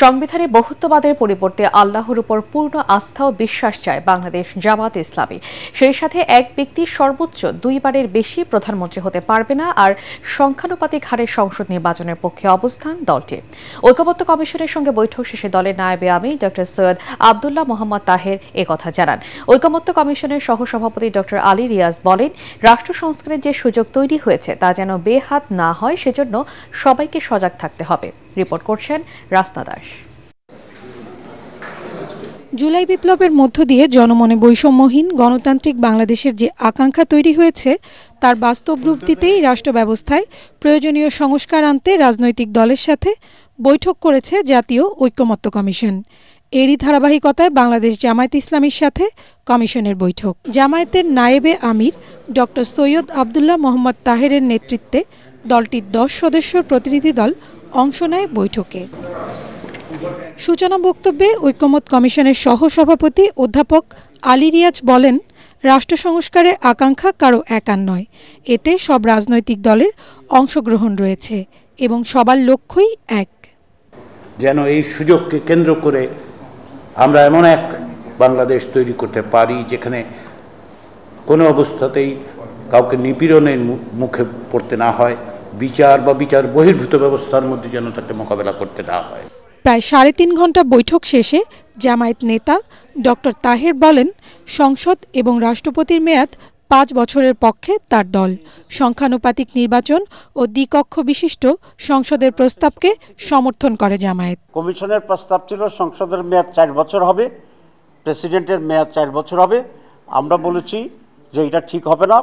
সংবিধানে বহুত্ববাদের পরিবর্তে আল্লাহর উপর পূর্ণ আস্থা ও বিশ্বাস চায় বাংলাদেশ জামাত ইসলামী। সেই সাথে এক ব্যক্তি সর্বোচ্চ 2 বারের বেশি প্রধানমন্ত্রী হতে পারবে না আর সংখ্যানুপাতিক হারে সংসদ নির্বাচনের পক্ষে অবস্থান দলটি। ঐকমত্য কমিশনের সঙ্গে বৈঠক শেষে দলের নায়েবে আমির ডক্টর সৈয়দ আব্দুল্লাহ মোহাম্মদ তাহের একথা জানান। ঐকমত্য কমিশনের সহসভাপতি ডক্টর আলী রিয়াজ বলেন, রাষ্ট্র সংস্কারের যে সুযোগ তৈরি হয়েছে তা যেন বেহাত না হয় সেজন্য সবাইকে সজাগ থাকতে হবে। রিপোর্ট করছেন রাসনা দাস। জুলাই বিপ্লবের মধ্য দিয়ে জনমনে বৈষম্যহীন গণতান্ত্রিক বাংলাদেশের যে আকাঙ্ক্ষা তৈরি হয়েছে তার বাস্তব রূপ দিতেই রাষ্ট্র ব্যবস্থায় প্রয়োজনীয় সংস্কার আনতে রাজনৈতিক দলের সাথে বৈঠক করেছে জাতীয় ঐকমত্য কমিশন। এরই ধারাবাহিকতায় বাংলাদেশ জামায়াত ইসলামীর সাথে কমিশনের বৈঠক। জামায়াতের নায়েবে আমির ডক্টর সৈয়দ আব্দুল্লাহ মোহাম্মদ তাহেরের নেতৃত্বে দলটির 10 সদস্যের প্রতিনিধি দল অংশ নেয় বৈঠকে। সূচনা বক্তব্যে ঐকমত্য কমিশনের সহসভাপতি অধ্যাপক আলী রিয়াজ বলেন, রাষ্ট্র সংস্কারে আকাঙ্ক্ষা কারো একার নয়, এতে সব রাজনৈতিক দলের অংশগ্রহণ রয়েছে এবং সবার লক্ষ্যই এক। যেন এই সুযোগকে কেন্দ্র করে আমরা এমন এক বাংলাদেশ তৈরি করতে পারি যেখানে কোনো অবস্থাতেই কাউকে নিপীড়নের মুখে পড়তে না হয়, বিচার বা বিচার বহির্ভূত ব্যবস্থার মধ্যে যেন তাকে মোকাবেলা করতে না হয়। প্রায় 3.5 ঘন্টা বৈঠক শেষে জামায়াত নেতা ডক্টর তাহের বলেন, সংসদ এবং রাষ্ট্রপতির মেয়াদ 5 বছরের পক্ষে তার দল সংখ্যানুপাতিক নির্বাচন ও দ্বিকক্ষ বিশিষ্ট সংসদের প্রস্তাবকে সমর্থন করে জামায়াত। কমিশনের প্রস্তাব ছিল সংসদের মেয়াদ 4 বছর হবে, প্রেসিডেন্টের মেয়াদ 4 বছর হবে। আমরা বলেছি যে এটা ঠিক হবে না,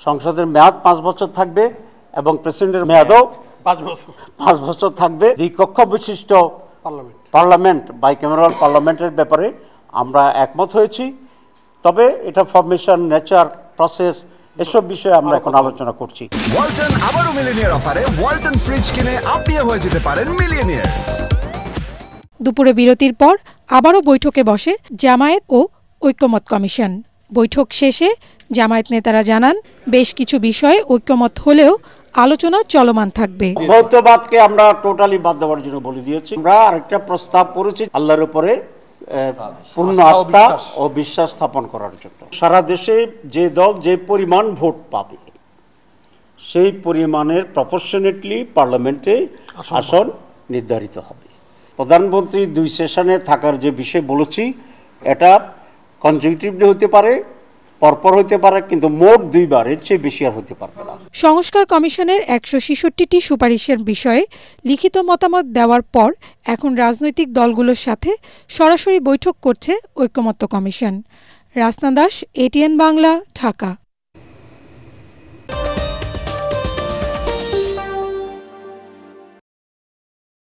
সংসদের মেয়াদ 5 বছর থাকবে এবং প্রেসিডেন্টের মেয়াদও 5 বছর থাকবে। দ্বিকক্ষ বিশিষ্ট পার্লামেন্ট বাইক্যামেরাল পার্লামেন্টের ব্যাপারে আমরা একমত হয়েছি, তবে এটা ফরমেশন, নেচার, প্রসেস এসব বিষয়ে আমরা এখন আলোচনা করছি। ওয়ালটন আবারও মিলিয়নিয়ার অফারে ওয়ালটন ফ্রিজ কিনে আপনিও হয়ে যেতে পারেন মিলিয়নিয়ার। দুপুরে বিরতির পর আবারও বৈঠকে বসে জামায়াত ও ঐকমত্য কমিশন। বৈঠক শেষে জামায়াত নেতারা জানান, বেশ কিছু বিষয়ে ঐকমত হলেও আলোচনা চলমান থাকবে। বহুত্ববাদকে আমরা টোটালি বাদ দেওয়ার জন্য বলে দিয়েছি। আমরা আরেকটা প্রস্তাব করেছি আল্লাহর উপরে পূর্ণ আস্থা ও বিশ্বাস স্থাপন করার জন্য। সারা দেশে যে দল যে পরিমাণ ভোট পাবে সেই পরিমাণের প্রপোর্শনেটলি পার্লামেন্টে আসন নির্ধারিত হবে। প্রধানমন্ত্রী 2 সেশনে থাকার যে বিষয় বলেছি, এটা কনজিকিউটিভলি হতে পারে, পরপর হতে পারে, কিন্তু মোট 2 বারের চেয়ে বেশি আর হতে পারবে না। সংস্কার কমিশনের 166টি সুপারিশের বিষয়ে লিখিত মতামত দেওয়ার পর এখন রাজনৈতিক দলগুলোর সাথে সরাসরি বৈঠক করছে ঐকমত্য কমিশন। রাসনা দাস, ATN বাংলা, ঢাকা।